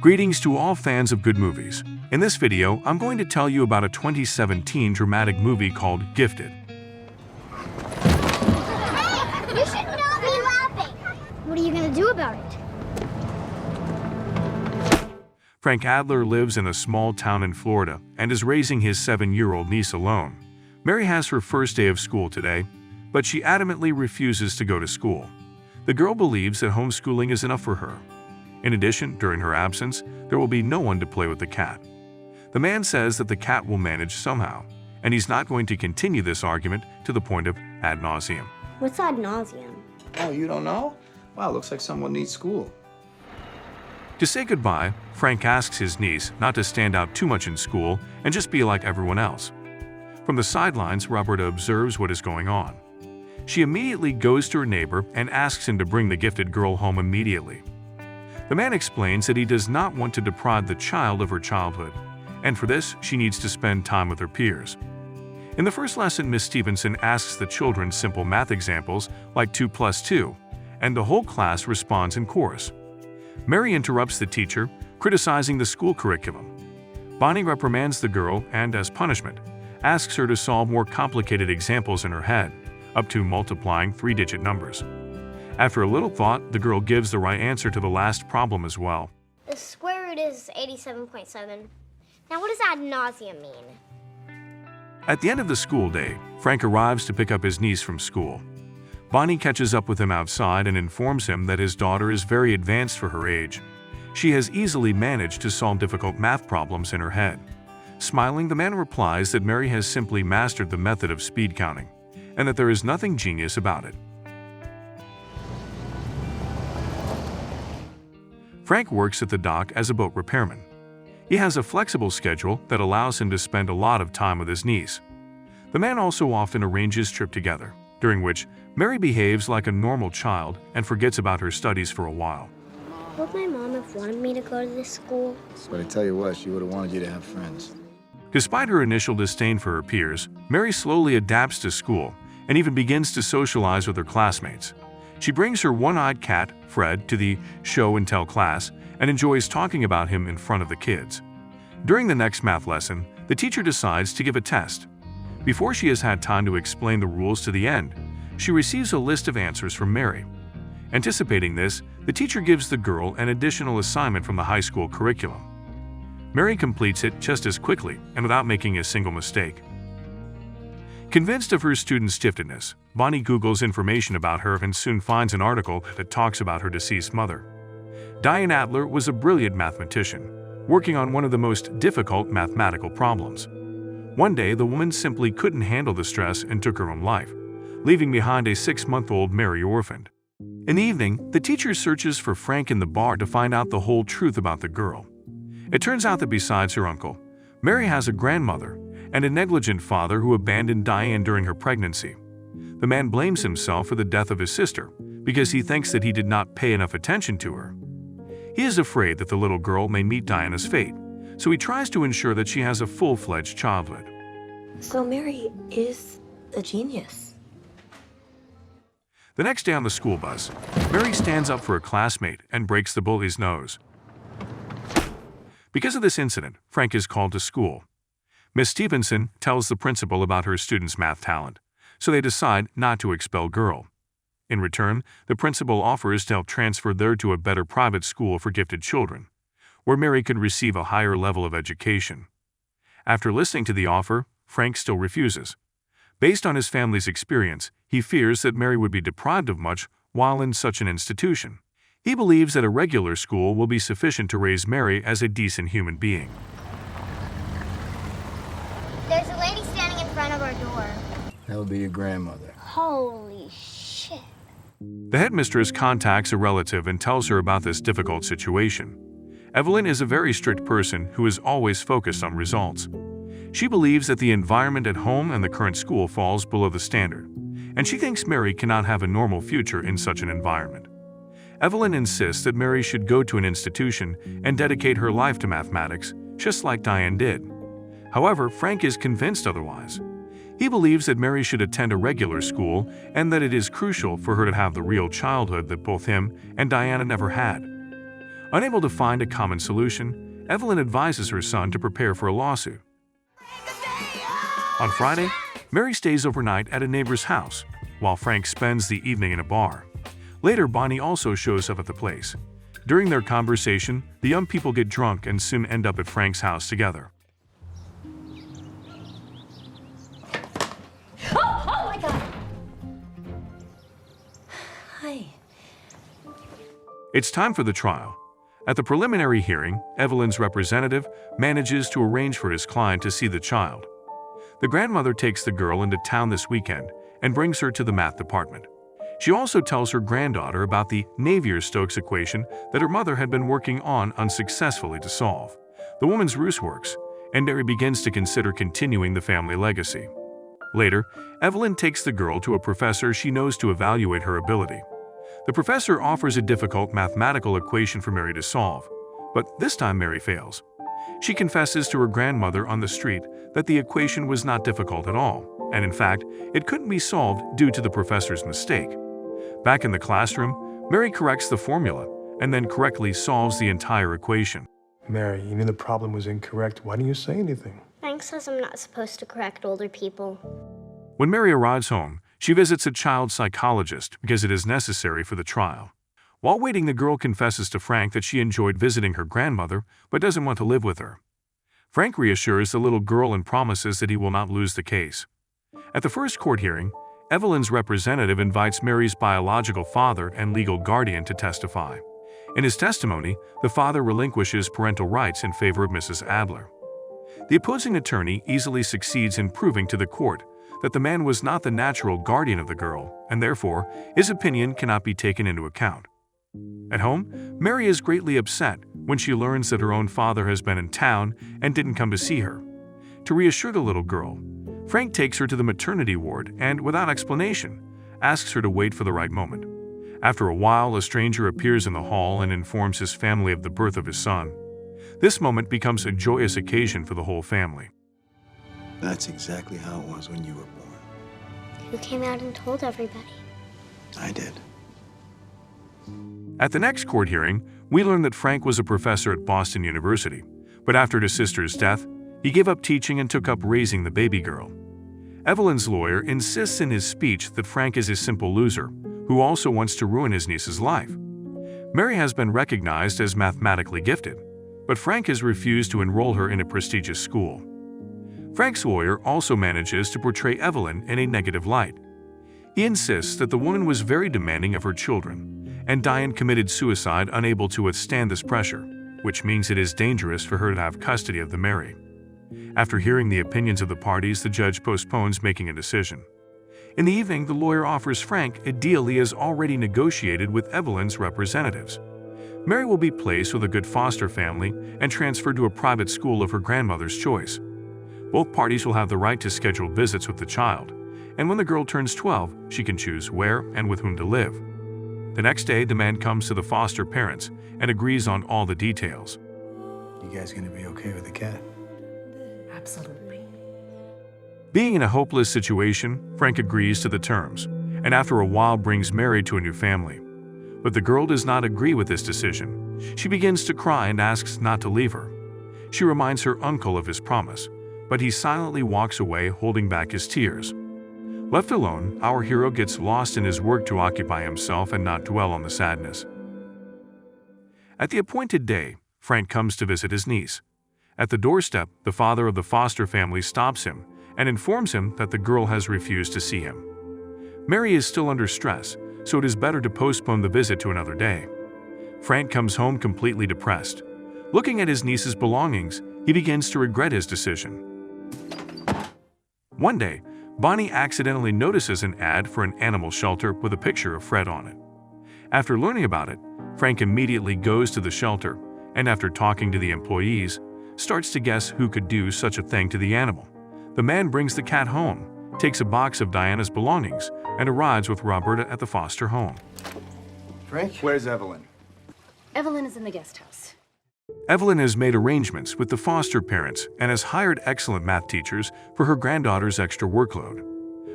Greetings to all fans of good movies. In this video, I'm going to tell you about a 2017 dramatic movie called Gifted. Hey! You should not be laughing! What are you going to do about it? Frank Adler lives in a small town in Florida and is raising his 7-year-old niece alone. Mary has her first day of school today, but she adamantly refuses to go to school. The girl believes that homeschooling is enough for her. In addition, during her absence, there will be no one to play with the cat. The man says that the cat will manage somehow, and he's not going to continue this argument to the point of ad nauseum. What's ad nauseum? Oh, you don't know? Wow, looks like someone needs school. To say goodbye, Frank asks his niece not to stand out too much in school and just be like everyone else. From the sidelines, Roberta observes what is going on. She immediately goes to her neighbor and asks him to bring the gifted girl home immediately. The man explains that he does not want to deprive the child of her childhood, and for this, she needs to spend time with her peers. In the first lesson, Miss Stevenson asks the children simple math examples like 2 plus 2, and the whole class responds in chorus. Mary interrupts the teacher, criticizing the school curriculum. Bonnie reprimands the girl and, as punishment, asks her to solve more complicated examples in her head, up to multiplying 3-digit numbers. After a little thought, the girl gives the right answer to the last problem as well. The square root is 87.7. Now what does ad nauseum mean? At the end of the school day, Frank arrives to pick up his niece from school. Bonnie catches up with him outside and informs him that his daughter is very advanced for her age. She has easily managed to solve difficult math problems in her head. Smiling, the man replies that Mary has simply mastered the method of speed counting, and that there is nothing genius about it. Frank works at the dock as a boat repairman. He has a flexible schedule that allows him to spend a lot of time with his niece. The man also often arranges trips together, during which Mary behaves like a normal child and forgets about her studies for a while. Would my mom have wanted me to go to this school? But I tell you what, she would have wanted you to have friends. Despite her initial disdain for her peers, Mary slowly adapts to school and even begins to socialize with her classmates. She brings her one-eyed cat, Fred, to the show-and-tell class and enjoys talking about him in front of the kids. During the next math lesson, the teacher decides to give a test. Before she has had time to explain the rules to the end, she receives a list of answers from Mary. Anticipating this, the teacher gives the girl an additional assignment from the high school curriculum. Mary completes it just as quickly and without making a single mistake. Convinced of her student's giftedness, Bonnie Googles information about her and soon finds an article that talks about her deceased mother. Diane Adler was a brilliant mathematician, working on one of the most difficult mathematical problems. One day, the woman simply couldn't handle the stress and took her own life, leaving behind a 6-month-old Mary orphaned. In the evening, the teacher searches for Frank in the bar to find out the whole truth about the girl. It turns out that besides her uncle, Mary has a grandmother and a negligent father who abandoned Diane during her pregnancy. The man blames himself for the death of his sister because he thinks that he did not pay enough attention to her. He is afraid that the little girl may meet Diana's fate, so he tries to ensure that she has a full-fledged childhood. So Mary is a genius. The next day on the school bus, Mary stands up for a classmate and breaks the bully's nose. Because of this incident, Frank is called to school. Miss Stevenson tells the principal about her student's math talent, so they decide not to expel girl. In return, the principal offers to help transfer her to a better private school for gifted children, where Mary could receive a higher level of education. After listening to the offer, Frank still refuses. Based on his family's experience, he fears that Mary would be deprived of much while in such an institution. He believes that a regular school will be sufficient to raise Mary as a decent human being. There's a lady standing in front of our door. That would be your grandmother. Holy shit. The headmistress contacts a relative and tells her about this difficult situation. Evelyn is a very strict person who is always focused on results. She believes that the environment at home and the current school falls below the standard, and she thinks Mary cannot have a normal future in such an environment. Evelyn insists that Mary should go to an institution and dedicate her life to mathematics, just like Diane did. However, Frank is convinced otherwise. He believes that Mary should attend a regular school and that it is crucial for her to have the real childhood that both him and Diana never had. Unable to find a common solution, Evelyn advises her son to prepare for a lawsuit. On Friday, Mary stays overnight at a neighbor's house, while Frank spends the evening in a bar. Later, Bonnie also shows up at the place. During their conversation, the young people get drunk and soon end up at Frank's house together. Oh my God! Hi. It's time for the trial. At the preliminary hearing, Evelyn's representative manages to arrange for his client to see the child. The grandmother takes the girl into town this weekend and brings her to the math department. She also tells her granddaughter about the Navier-Stokes equation that her mother had been working on unsuccessfully to solve. The woman's ruse works, and Mary begins to consider continuing the family legacy. Later, Evelyn takes the girl to a professor she knows to evaluate her ability. The professor offers a difficult mathematical equation for Mary to solve, but this time Mary fails. She confesses to her grandmother on the street that the equation was not difficult at all, and in fact, it couldn't be solved due to the professor's mistake. Back in the classroom, Mary corrects the formula and then correctly solves the entire equation. Mary, you knew the problem was incorrect. Why didn't you say anything? Frank says I'm not supposed to correct older people. When Mary arrives home, she visits a child psychologist because it is necessary for the trial. While waiting, the girl confesses to Frank that she enjoyed visiting her grandmother but doesn't want to live with her. Frank reassures the little girl and promises that he will not lose the case. At the first court hearing, Evelyn's representative invites Mary's biological father and legal guardian to testify. In his testimony, the father relinquishes parental rights in favor of Mrs. Adler. The opposing attorney easily succeeds in proving to the court that the man was not the natural guardian of the girl, and therefore his opinion cannot be taken into account. At home, Mary is greatly upset when she learns that her own father has been in town and didn't come to see her. To reassure the little girl, Frank takes her to the maternity ward and, without explanation, asks her to wait for the right moment. After a while, a stranger appears in the hall and informs his family of the birth of his son. This moment becomes a joyous occasion for the whole family. That's exactly how it was when you were born. Who came out and told everybody? I did. At the next court hearing, we learn that Frank was a professor at Boston University, but after his sister's death, he gave up teaching and took up raising the baby girl. Evelyn's lawyer insists in his speech that Frank is a simple loser who also wants to ruin his niece's life. Mary has been recognized as mathematically gifted, but Frank has refused to enroll her in a prestigious school. Frank's lawyer also manages to portray Evelyn in a negative light. He insists that the woman was very demanding of her children, and Diane committed suicide unable to withstand this pressure, which means it is dangerous for her to have custody of the Mary. After hearing the opinions of the parties, the judge postpones making a decision. In the evening, the lawyer offers Frank a deal he has already negotiated with Evelyn's representatives. Mary will be placed with a good foster family and transferred to a private school of her grandmother's choice. Both parties will have the right to schedule visits with the child, and when the girl turns 12, she can choose where and with whom to live. The next day, the man comes to the foster parents and agrees on all the details. You guys gonna be okay with the cat? Absolutely. Being in a hopeless situation, Frank agrees to the terms, and after a while brings Mary to a new family. But the girl does not agree with this decision. She begins to cry and asks not to leave her. She reminds her uncle of his promise, but he silently walks away holding back his tears. Left alone, our hero gets lost in his work to occupy himself and not dwell on the sadness. At the appointed day, Frank comes to visit his niece. At the doorstep, the father of the foster family stops him and informs him that the girl has refused to see him. Mary is still under stress, so it is better to postpone the visit to another day. Frank comes home completely depressed. Looking at his niece's belongings, he begins to regret his decision. One day, Bonnie accidentally notices an ad for an animal shelter with a picture of Fred on it. After learning about it, Frank immediately goes to the shelter and, after talking to the employees, starts to guess who could do such a thing to the animal. The man brings the cat home, takes a box of Diana's belongings, and arrives with Roberta at the foster home. Frank? Where's Evelyn? Evelyn is in the guest house. Evelyn has made arrangements with the foster parents and has hired excellent math teachers for her granddaughter's extra workload.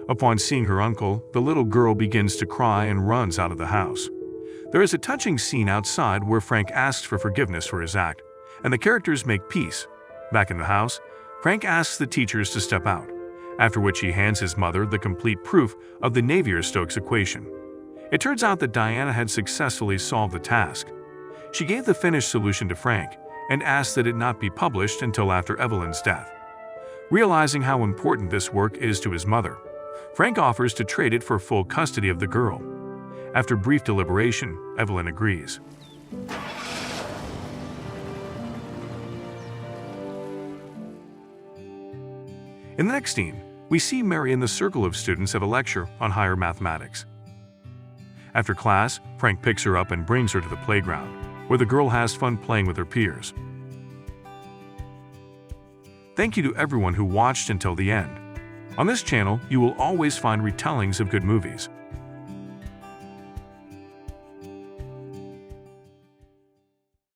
Upon seeing her uncle, the little girl begins to cry and runs out of the house. There is a touching scene outside where Frank asks for forgiveness for his act, and the characters make peace. Back in the house, Frank asks the teachers to step out, after which he hands his mother the complete proof of the Navier-Stokes equation. It turns out that Diana had successfully solved the task. She gave the finished solution to Frank and asked that it not be published until after Evelyn's death. Realizing how important this work is to his mother, Frank offers to trade it for full custody of the girl. After brief deliberation, Evelyn agrees. In the next scene, we see Mary in the circle of students at a lecture on higher mathematics. After class, Frank picks her up and brings her to the playground, where the girl has fun playing with her peers. Thank you to everyone who watched until the end. On this channel, you will always find retellings of good movies.